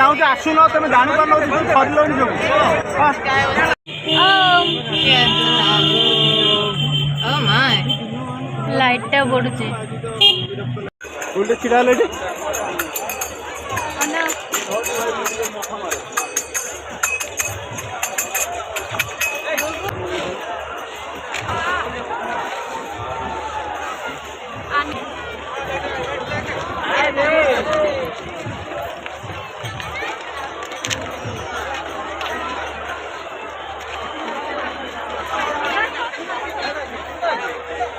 जाऊँ आसुन तुम जान पार सर लाइट टा बढ़ुचे छिड़ा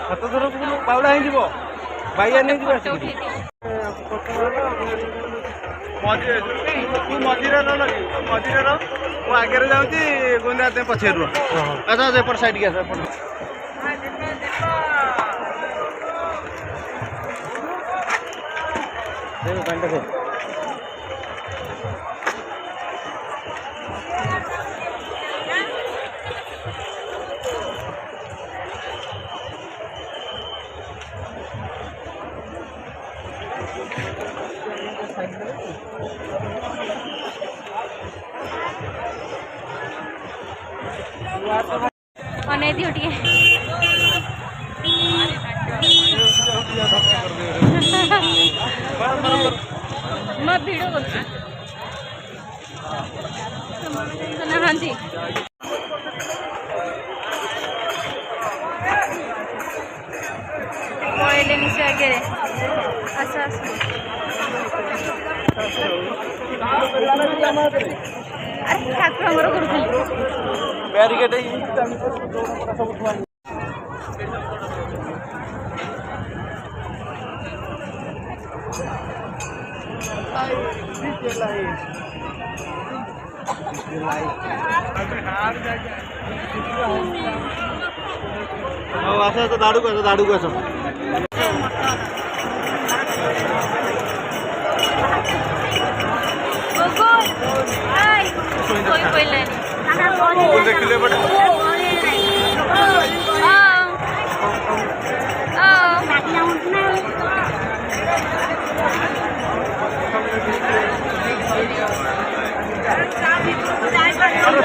हाथ धर बाउला हो बाइया नहीं मझीरे आगे जाऊँगी गुंदा पछे रुह अच्छा एपट साइड के अने दियो टिके मैं वीडियो करछी हां जी पहले नीचे आगे रे अच्छा अरे ठाकुर हमरो करथली बैरिकेड आस दाड़ू को आस देखिले बड़े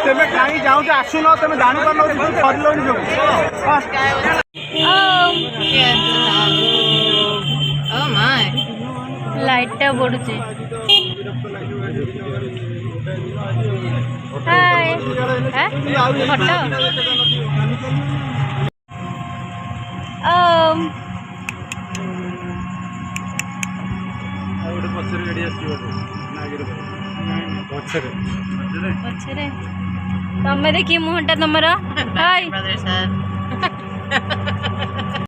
तेमे कहीं जाऊँ आसुन तुम जान पार सर लाइट टा बढ़ुचे हाय फोटो पछरे तमे देखी मुहटा तुमर हाय